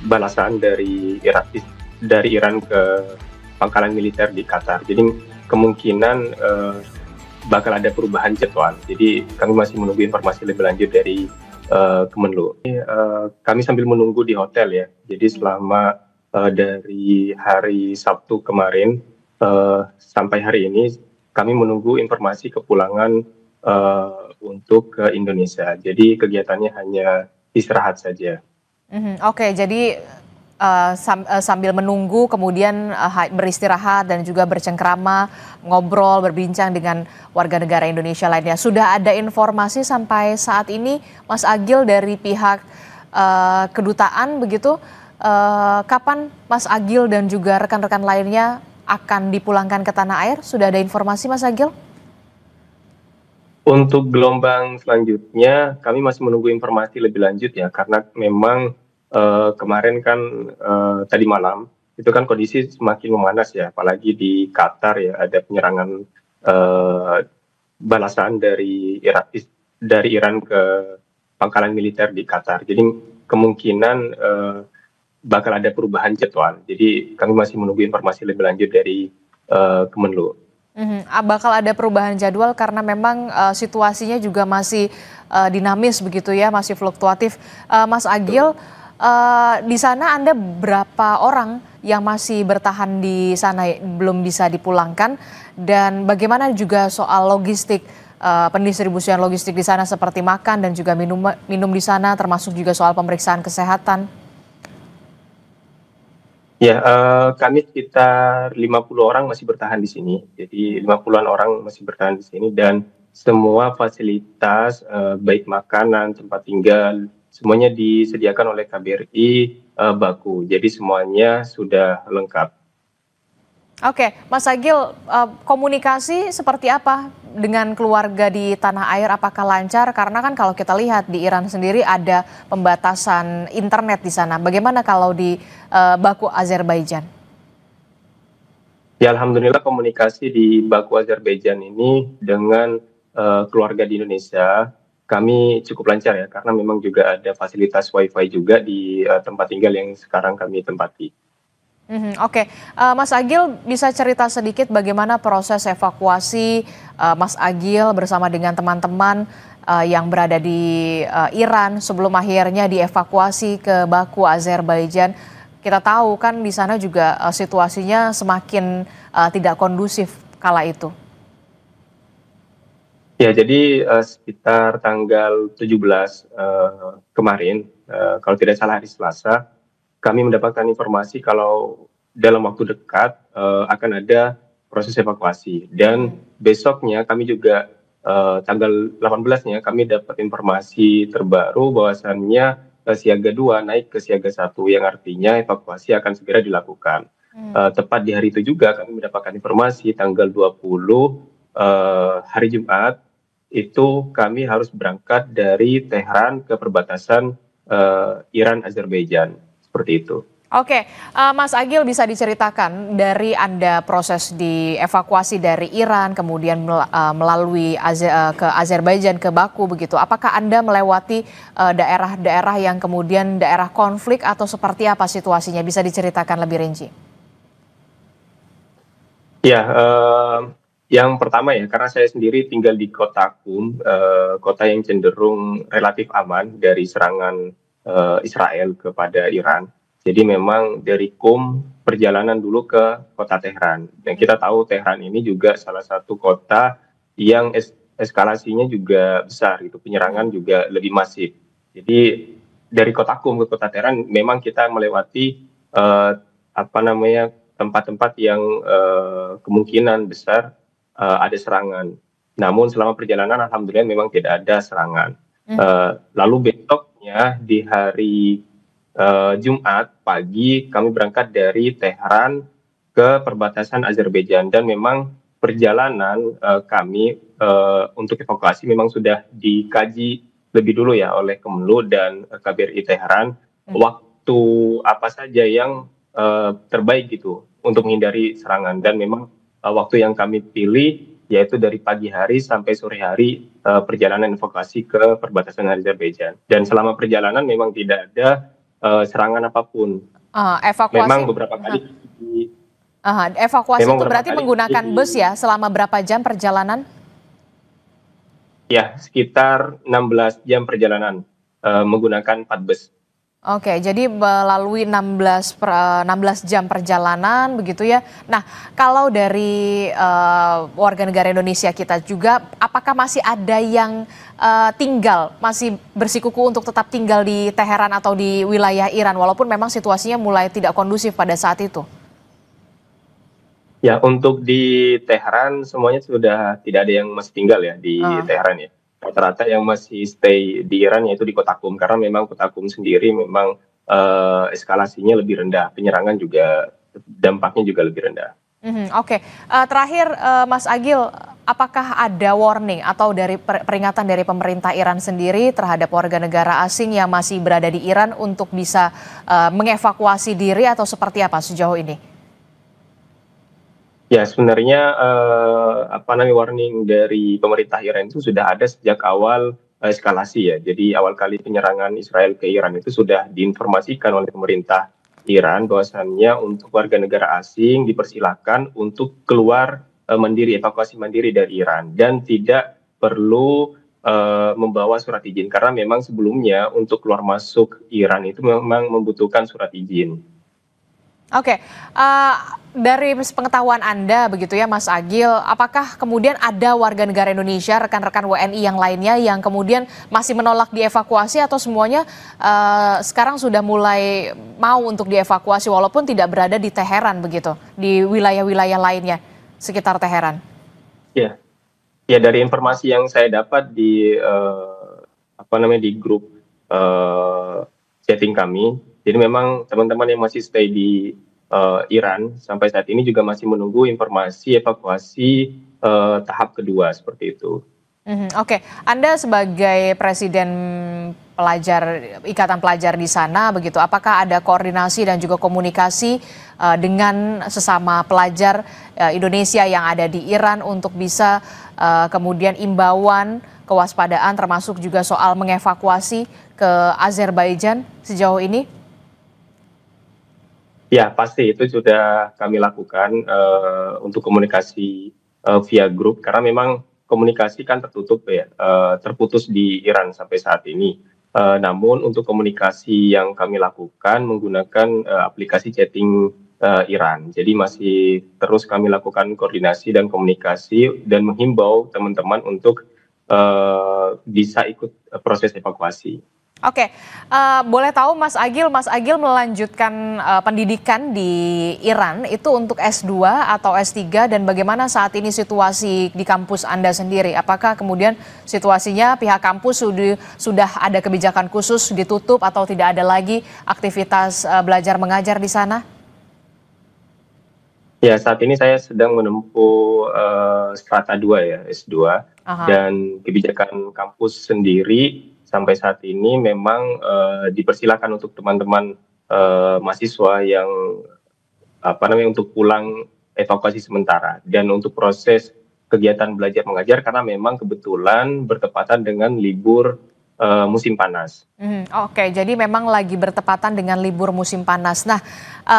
balasan dari Iran ke pangkalan militer di Qatar. Jadi kemungkinan bakal ada perubahan jadwal. Jadi kami masih menunggu informasi lebih lanjut dari Kemenlu. Kami sambil menunggu di hotel ya. Jadi selama dari hari Sabtu kemarin sampai hari ini kami menunggu informasi kepulangan untuk ke Indonesia. Jadi kegiatannya hanya istirahat saja. Oke, jadi sambil menunggu kemudian beristirahat dan juga bercengkrama, ngobrol, berbincang dengan warga negara Indonesia lainnya. Sudah ada informasi sampai saat ini, Mas Agil, dari pihak kedutaan begitu, kapan Mas Agil dan juga rekan-rekan lainnya akan dipulangkan ke tanah air? Sudah ada informasi, Mas Agil? Untuk gelombang selanjutnya, kami masih menunggu informasi lebih lanjut ya, karena memang kemarin kan tadi malam itu kan kondisi semakin memanas ya, apalagi di Qatar ya ada penyerangan balasan dari Iran ke pangkalan militer di Qatar. Jadi kemungkinan bakal ada perubahan jadwal. Jadi kami masih menunggu informasi lebih lanjut dari Kemenlu. Bakal ada perubahan jadwal karena memang situasinya juga masih dinamis begitu ya, masih fluktuatif. Mas Agil, di sana Anda berapa orang yang masih bertahan di sana belum bisa dipulangkan, dan bagaimana juga soal logistik, pendistribusian logistik di sana seperti makan dan juga minum di sana, termasuk juga soal pemeriksaan kesehatan? Ya, kami sekitar 50 orang masih bertahan di sini. Jadi 50-an orang masih bertahan di sini dan semua fasilitas baik makanan, tempat tinggal, semuanya disediakan oleh KBRI Baku. Jadi semuanya sudah lengkap. Oke, Mas Agil, komunikasi seperti apa dengan keluarga di tanah air? Apakah lancar? Karena kan kalau kita lihat di Iran sendiri ada pembatasan internet di sana. Bagaimana kalau di Baku, Azerbaijan? Ya, alhamdulillah komunikasi di Baku Azerbaijan ini dengan keluarga di Indonesia kami cukup lancar ya, karena memang juga ada fasilitas WiFi juga di tempat tinggal yang sekarang kami tempati. Oke, Mas Agil bisa cerita sedikit bagaimana proses evakuasi Mas Agil bersama dengan teman-teman yang berada di Iran sebelum akhirnya dievakuasi ke Baku, Azerbaijan. Kita tahu kan di sana juga situasinya semakin tidak kondusif kala itu. Ya, jadi sekitar tanggal 17 kemarin, kalau tidak salah hari Selasa, kami mendapatkan informasi kalau dalam waktu dekat akan ada proses evakuasi. Dan besoknya kami juga tanggal 18-nya kami dapat informasi terbaru bahwasannya siaga 2 naik ke siaga 1, yang artinya evakuasi akan segera dilakukan. Tepat di hari itu juga kami mendapatkan informasi tanggal 20 hari Jumat itu kami harus berangkat dari Tehran ke perbatasan Iran Azerbaijan, seperti itu. Oke, Mas Agil bisa diceritakan dari Anda proses dievakuasi dari Iran kemudian melalui ke Azerbaijan ke Baku begitu. Apakah Anda melewati daerah-daerah yang kemudian daerah konflik atau seperti apa situasinya? Bisa diceritakan lebih rinci? Ya, yang pertama ya, karena saya sendiri tinggal di kota Qum, kota yang cenderung relatif aman dari serangan Israel kepada Iran. Jadi memang dari Qum perjalanan dulu ke kota Tehran. Dan kita tahu Tehran ini juga salah satu kota yang eskalasinya juga besar, gitu. Penyerangan juga lebih masif. Jadi dari kota Qum ke kota Tehran memang kita melewati tempat-tempat yang kemungkinan besar ada serangan. Namun selama perjalanan alhamdulillah memang tidak ada serangan. Lalu besoknya di hari Jumat pagi kami berangkat dari Tehran ke perbatasan Azerbaijan, dan memang perjalanan kami untuk evakuasi memang sudah dikaji lebih dulu ya oleh Kemenlu dan KBRI Tehran, waktu apa saja yang terbaik gitu untuk menghindari serangan. Dan memang waktu yang kami pilih yaitu dari pagi hari sampai sore hari perjalanan evakuasi ke perbatasan Azerbaijan. Dan selama perjalanan memang tidak ada serangan apapun. Evakuasi, Memang beberapa kali di evakuasi memang itu beberapa berarti kali menggunakan bus ya selama berapa jam perjalanan? ya sekitar 16 jam perjalanan, menggunakan 4 bus. Oke, jadi melalui 16 jam perjalanan begitu ya. Nah, kalau dari warga negara Indonesia kita juga, apakah masih ada yang masih bersikuku untuk tetap tinggal di Teheran atau di wilayah Iran, walaupun memang situasinya mulai tidak kondusif pada saat itu? Ya, untuk di Teheran semuanya sudah tidak ada yang masih tinggal ya di Ah, Teheran ya. Rata-rata yang masih stay di Iran yaitu di Kota Qum, karena memang Kota Qum sendiri memang eskalasinya lebih rendah, penyerangan juga dampaknya juga lebih rendah. Oke. Terakhir, Mas Agil, apakah ada warning atau dari peringatan dari pemerintah Iran sendiri terhadap warga negara asing yang masih berada di Iran untuk bisa mengevakuasi diri atau seperti apa sejauh ini? Ya, sebenarnya apa namanya warning dari pemerintah Iran itu sudah ada sejak awal eskalasi ya. Jadi awal kali penyerangan Israel ke Iran itu sudah diinformasikan oleh pemerintah Iran bahwasannya untuk warga negara asing dipersilakan untuk keluar mandiri, evakuasi mandiri dari Iran dan tidak perlu membawa surat izin karena memang sebelumnya untuk keluar masuk Iran itu memang membutuhkan surat izin. Oke, dari pengetahuan Anda begitu ya Mas Agil, apakah kemudian ada warga negara Indonesia, rekan-rekan WNI yang lainnya yang kemudian masih menolak dievakuasi atau semuanya sekarang sudah mulai mau untuk dievakuasi walaupun tidak berada di Teheran begitu, di wilayah-wilayah lainnya sekitar Teheran? Ya, ya dari informasi yang saya dapat di apa namanya di grup eh, chatting kami, jadi memang teman-teman yang masih stay di Iran sampai saat ini juga masih menunggu informasi evakuasi tahap kedua seperti itu. Oke, Anda sebagai presiden pelajar ikatan pelajar di sana begitu, apakah ada koordinasi dan juga komunikasi dengan sesama pelajar Indonesia yang ada di Iran untuk bisa kemudian imbauan kewaspadaan termasuk juga soal mengevakuasi ke Azerbaijan sejauh ini? Ya, pasti itu sudah kami lakukan untuk komunikasi via grup karena memang komunikasi kan tertutup ya, terputus di Iran sampai saat ini. Namun untuk komunikasi yang kami lakukan menggunakan aplikasi chatting Iran. Jadi masih terus kami lakukan koordinasi dan komunikasi dan menghimbau teman-teman untuk bisa ikut proses evakuasi. Oke, boleh tahu Mas Agil melanjutkan pendidikan di Iran itu untuk S2 atau S3 dan bagaimana saat ini situasi di kampus Anda sendiri? Apakah kemudian situasinya pihak kampus sudah ada kebijakan khusus ditutup atau tidak ada lagi aktivitas belajar mengajar di sana? Ya, saat ini saya sedang menempuh strata 2 ya, S2, Aha. dan kebijakan kampus sendiri sampai saat ini memang dipersilakan untuk teman-teman mahasiswa yang apa namanya untuk pulang evakuasi sementara dan untuk proses kegiatan belajar mengajar karena memang kebetulan bertepatan dengan libur musim panas. Oke, jadi memang lagi bertepatan dengan libur musim panas. Nah,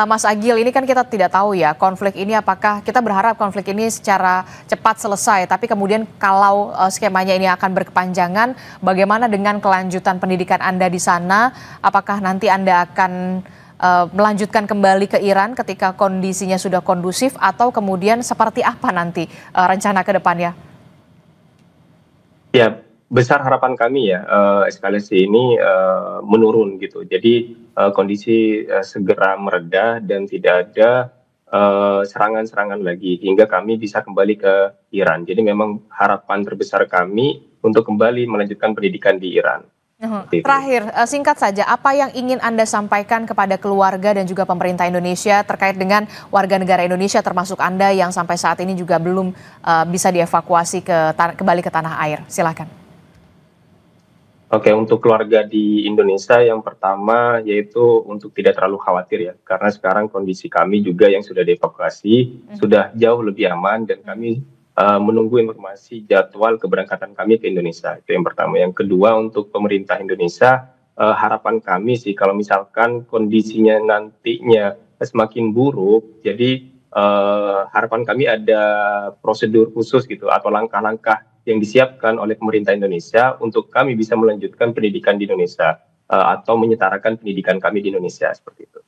Mas Agil, ini kan kita tidak tahu ya konflik ini apakah kita berharap konflik ini secara cepat selesai, tapi kemudian kalau skemanya ini akan berkepanjangan, bagaimana dengan kelanjutan pendidikan Anda di sana? Apakah nanti Anda akan melanjutkan kembali ke Iran ketika kondisinya sudah kondusif atau kemudian seperti apa nanti rencana ke depannya? Ya, besar harapan kami ya eskalasi ini menurun gitu. Jadi kondisi segera mereda dan tidak ada serangan-serangan lagi hingga kami bisa kembali ke Iran. Jadi memang harapan terbesar kami untuk kembali melanjutkan pendidikan di Iran. Seperti itu. Terakhir, singkat saja, apa yang ingin Anda sampaikan kepada keluarga dan juga pemerintah Indonesia terkait dengan warga negara Indonesia termasuk Anda yang sampai saat ini juga belum bisa dievakuasi kembali ke tanah air? Silakan. Oke, untuk keluarga di Indonesia yang pertama yaitu untuk tidak terlalu khawatir ya, karena sekarang kondisi kami juga yang sudah dievakuasi sudah jauh lebih aman dan kami menunggu informasi jadwal keberangkatan kami ke Indonesia. Itu yang pertama. Yang kedua untuk pemerintah Indonesia harapan kami sih kalau misalkan kondisinya nantinya semakin buruk, jadi harapan kami ada prosedur khusus gitu atau langkah-langkah yang disiapkan oleh pemerintah Indonesia untuk kami bisa melanjutkan pendidikan di Indonesia atau menyetarakan pendidikan kami di Indonesia seperti itu.